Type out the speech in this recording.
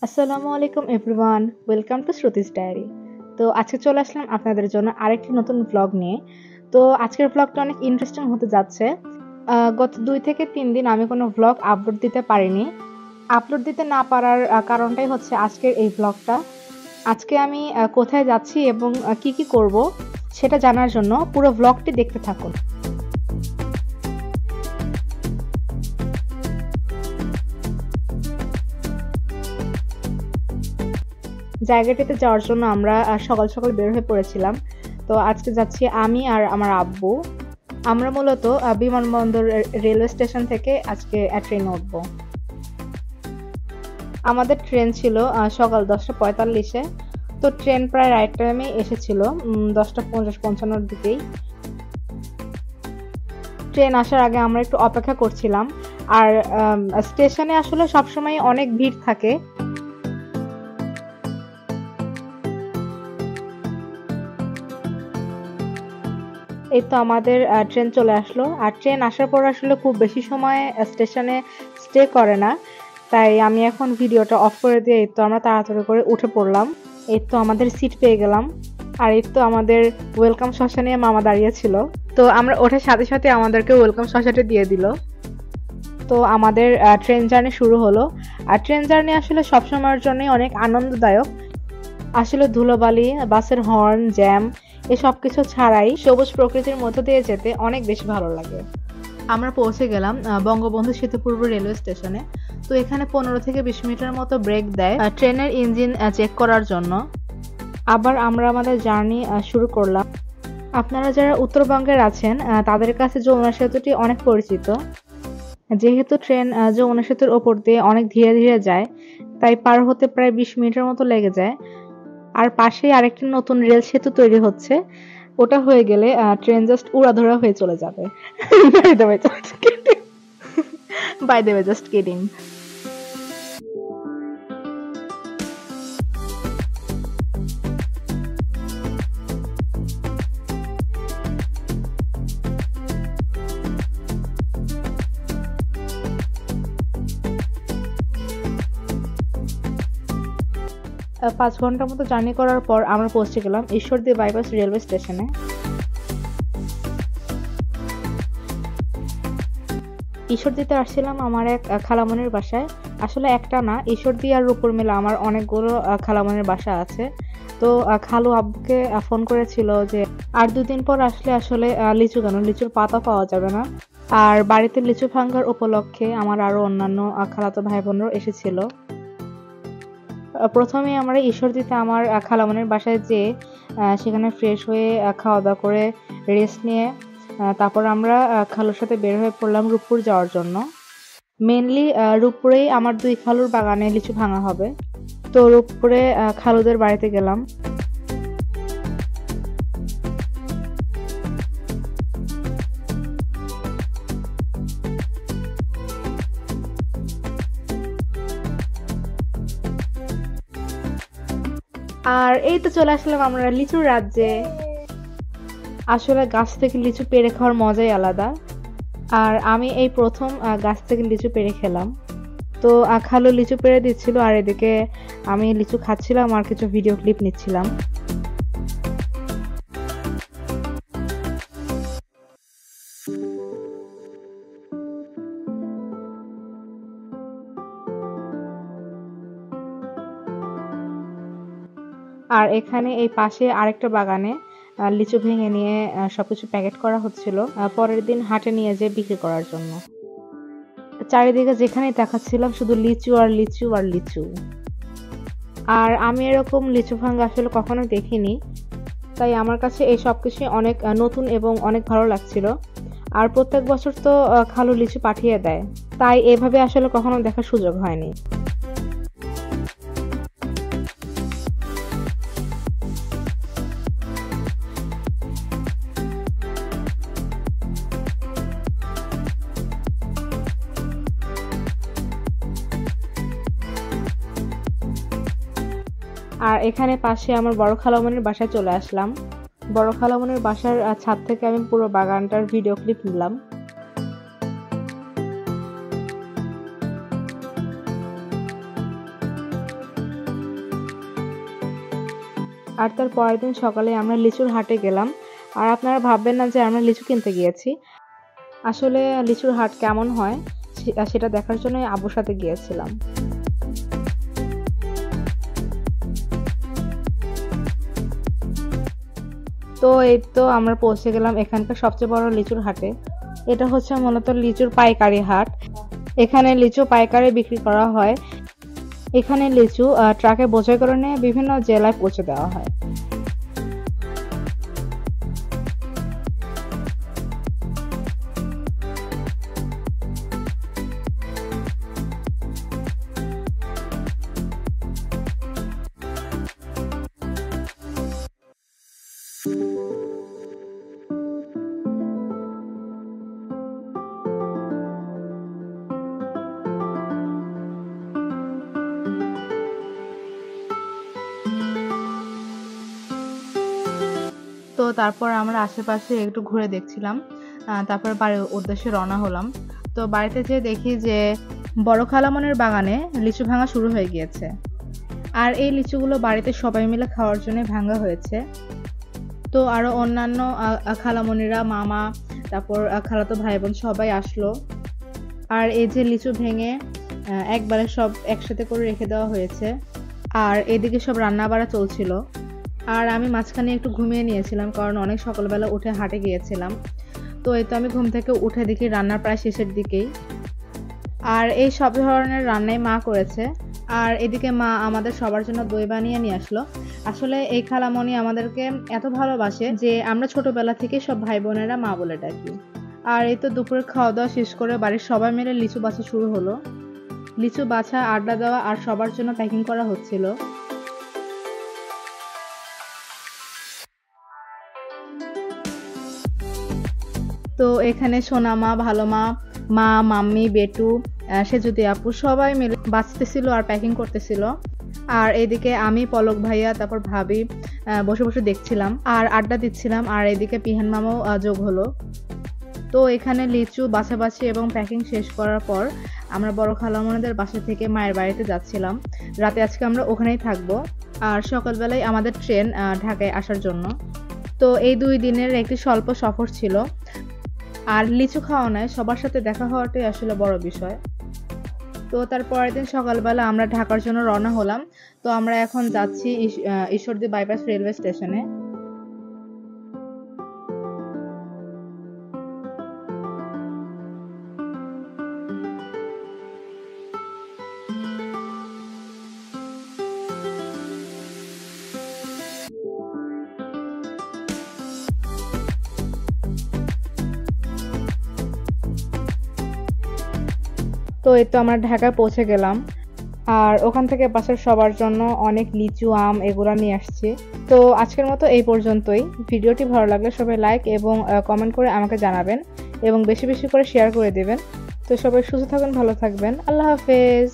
আসসালামু আলাইকুম everyone, welcome to Shrutis diary. তো আজকে চলে আসলাম আপনাদের জন্য আরেকটি নতুন ভ্লগ নিয়ে। তো আজকের ভ্লগটা অনেক ইন্টারেস্টিং হতে যাচ্ছে। গত 2 থেকে 3 দিন আমি কোনো ভ্লগ আপলোড দিতে পারিনি। আপলোড দিতে না পারার কারণটাই হচ্ছে আজকের এই ভ্লগটা। আজকে আমি কোথায় যাচ্ছি এবং কি কি করব সেটা জানার জন্য পুরো ভ্লগটি দেখতে থাকুন। জায়গাটিতে যাওয়ার জন্য আমরা সকাল সকাল বের হয়ে পড়েছিলাম। তো আজকে যাচ্ছি আমি আর আমার আব্বু। আমরা মূলত বিমানবন্দর রেলওয়ে স্টেশন থেকে আজকে ট্রেনে উঠব। আমাদের ট্রেন ছিল সকাল 10:45-এ। তো ট্রেন প্রায় রাইট টাইমে এসেছিল, 10:50-55 দিকেই। ট্রেন আসার আগে আমরা একটু অপেক্ষা করছিলাম। আর স্টেশনে আসলে সবসময় অনেক ভিড় থাকে। এই তো আমাদের ট্রেন চলে আসলো। আর ট্রেন আসার পর আসলে খুব বেশি সময় স্টেশনে স্টে করে না, তাই আমি এখন ভিডিওটা অফ করে দিয়ে এই তো আমরা তাড়াতাড়ি করে উঠে পড়লাম। এই তো আমাদের সিট পেয়ে গেলাম। আর এই তো আমাদের ওয়েলকাম শসা নিয়ে মামা দাঁড়িয়ে ছিল। তো আমরা ওঠার সাথে সাথে আমাদেরকে ওয়েলকাম শসাটা দিয়ে দিল। তো আমাদের ট্রেন জার্নি শুরু হলো। আর ট্রেন জার্নি আসলে সবসময়ের জন্যই অনেক আনন্দদায়ক। আসলে ধুলোবালি, বাসের হর্ন, জ্যাম এসব কিছু ছাড়াই সবুজ প্রকৃতির মধ্য দিয়ে যেতে অনেক বেশি ভালো লাগে। আমরা পৌঁছে গেলাম বঙ্গবন্ধু সেতু পূর্ব রেলওয়ে স্টেশনে। তো এখানে 15 থেকে 20 মিনিটের মতো ব্রেক দেয় ট্রেনের ইঞ্জিন চেক করার জন্য। আবার আমরা আমাদের জার্নি শুরু করলাম। আপনারা যারা উত্তরবঙ্গের আছেন তাদের কাছে যমুনা সেতুটি অনেক পরিচিত। যেহেতু ট্রেন যমুনা সেতুর ওপর দিয়ে অনেক ধীরে ধীরে যায়, তাই পার হতে প্রায় 20 মিনিটের মতো লেগে যায়। আর পাশেই আরেকটি নতুন রেল সেতু তৈরি হচ্ছে। ওটা হয়ে গেলে ট্রেন জাস্ট উড়াধুরা হয়ে চলে যাবে। By the way, just kidding. 5 ঘন্টার মতো জার্নি করার পর আমরা পৌঁছে গেলাম ঈশ্বরদী বাইপাস রেলওয়ে স্টেশনে। ঈশ্বরদীতে আসছিলাম আমার এক খালামণির বাসায়। আসলে একটা না, ঈশ্বরদী আর রূপপুর মিলে আমার অনেকগুলো খালামণির বাসা আছে। তো খালু আব্বুকে ফোন করেছিল যে আর 2 দিন পর আসলে আসলে লিচু কেন, লিচুর পাতা পাওয়া যাবে না। আর বাড়িতে লিচু ভাঙ্গার উপলক্ষে আমার আরো অন্যান্য খালাতো ভাই বোনরাও এসেছিল। প্রথমে আমরা ঈশ্বরদীতে আমার খালামণির বাসায় যেয়ে সেখানে ফ্রেশ হয়ে খাওয়া দাওয়া করে রেস্ট নিয়ে তারপর আমরা খালুর সাথে বের হয়ে পড়লাম রূপপুর যাওয়ার জন্য। মেনলি রূপপুরেই আমার 2 খালুর বাগানে লিচু ভাঙা হবে। তো রূপপুরে খালুদের বাড়িতে গেলাম। আর এই তো চলে আসলাম আমরা লিচুর রাজ্যে। আসলে গাছ থেকে লিচু পেড়ে খাওয়ার মজাই আলাদা। আর আমি এই প্রথম গাছ থেকে লিচু পেড়ে খেলাম। তো খালু লিচু পেড়ে দিচ্ছিল আর এদিকে আমি লিচু খাচ্ছিলাম আর কিছু ভিডিও ক্লিপ নিচ্ছিলাম। আর এখানে এই পাশে আরেকটা বাগানে লিচু ভেঙে নিয়ে সবকিছু প্যাকেট করা হচ্ছিল পরের দিন হাটে নিয়ে যেয়ে বিক্রি করার জন্য। চারিদিকে যেখানেই তাকাচ্ছিলাম শুধু লিচু আর লিচু আর লিচু। আর আমি এরকম লিচু ভাঙ্গা আসলে কখনো দেখিনি, তাই আমার কাছে এই সবকিছু অনেক নতুন এবং অনেক ভালো লাগছিল। আর প্রত্যেক বছর তো খালু লিচু পাঠিয়ে দেয়, তাই এভাবে আসলে কখনো দেখার সুযোগ হয়নি। আর এখানে পাশে আমার বড় খালামণির বাসায় চলে আসলাম। বড় খালামণির বাসার ছাদ থেকে আমি পুরো বাগানটার ভিডিও ক্লিপ নিলাম। আর তার পরের দিন সকালে আমরা লিচুর হাটে গেলাম। আর আপনারা ভাববেন না যে আমরা লিচু কিনতে গিয়েছি, আসলে লিচুর হাট কেমন হয় সেটা দেখার জন্য আব্বুর সাথে গিয়েছিলাম। তো এই তো আমরা পৌঁছে গেলাম এখানকার সবচেয়ে বড় লিচুর হাটে। এটা হচ্ছে মূলত লিচুর পাইকারি হাট। এখানে লিচু পাইকারি বিক্রি করা হয়। এখানে লিচু ট্রাকে বোঝাই করে নিয়ে বিভিন্ন জেলায় পৌঁছে দেওয়া হয়। তো তারপর আমরা আশেপাশে একটু ঘুরে দেখছিলাম, তারপর বাড়ির উদ্দেশ্যে রওনা হলাম। তো বাড়িতে যেয়ে দেখি যে বড় খালামণির বাগানে লিচু ভাঙা শুরু হয়ে গিয়েছে। আর এই লিচুগুলো বাড়িতে সবাই মিলে খাওয়ার জন্য ভাঙা হয়েছে। তো আরো অন্যান্য খালামণিরা, মামা, তারপর খালাতো ভাই বোন সবাই আসলো। আর এই যে লিচু ভেঙে একবারে সব একসাথে করে রেখে দেওয়া হয়েছে। আর এদিকে সব রান্না বাড়া চলছিল। আর আমি মাঝখানে একটু ঘুমিয়ে নিয়েছিলাম, কারণ অনেক সকালবেলা উঠে হাটে গিয়েছিলাম। তো এই তো আমি ঘুম থেকে উঠে দেখি রান্নার প্রায় শেষের দিকেই। আর এই সব ধরনের রান্নাই মা করেছে। আর এদিকে মা আমাদের সবার জন্য দই বানিয়ে নিয়ে আসলো। আসলে এই খালামণি আমাদেরকে এত ভালোবাসে যে আমরা ছোটবেলা থেকে সব ভাই বোনেরা মা বলে ডাকি। আর এই তো দুপুরের খাওয়া দাওয়া শেষ করে বাড়ির সবাই মিলে লিচু বাছা শুরু হলো। লিচু বাছা, আড্ডা দেওয়া আর সবার জন্য প্যাকিং করা হচ্ছিল। তো এখানে সোনা মা, ভালো মা, মা, মাম্মি, বেটু, সেজুতি আপু সবাই মিলে বাঁচতেছিল আর প্যাকিং করতেছিল। আর এদিকে আমি, পলক ভাইয়া, তারপর ভাবি বসে বসে দেখছিলাম আর আড্ডা দিচ্ছিলাম। আর এদিকে পিহান মামাও যোগ হলো। তো এখানে লিচু বাছাবাছি এবং প্যাকিং শেষ করার পর আমরা বড় খালামণিদের বাসা থেকে মায়ের বাড়িতে যাচ্ছিলাম। রাতে আজকে আমরা ওখানেই থাকবো। আর সকালবেলায় আমাদের ট্রেন ঢাকায় আসার জন্য। তো এই 2 দিনের একটি স্বল্প সফর ছিল। আর লিচু খাওয়া নয়, সবার সাথে দেখা হওয়াটাই আসলে বড় বিষয়। তো তার পরের দিন সকালবেলা আমরা ঢাকার জন্য রওনা হলাম। তো আমরা এখন যাচ্ছি ঈশ্বরদী বাইপাস রেলওয়ে স্টেশনে। তো এই তো আমরা ঢাকায় পৌঁছে গেলাম। আর ওখান থেকে বাসার সবার জন্য অনেক লিচু, আম এগুলো নিয়ে আসছি। তো আজকের মতো এই পর্যন্তই। ভিডিওটি ভালো লাগলে সবাই লাইক এবং কমেন্ট করে আমাকে জানাবেন এবং বেশি বেশি করে শেয়ার করে দেবেন। তো সবাই সুস্থ থাকবেন, ভালো থাকবেন। আল্লাহ হাফেজ।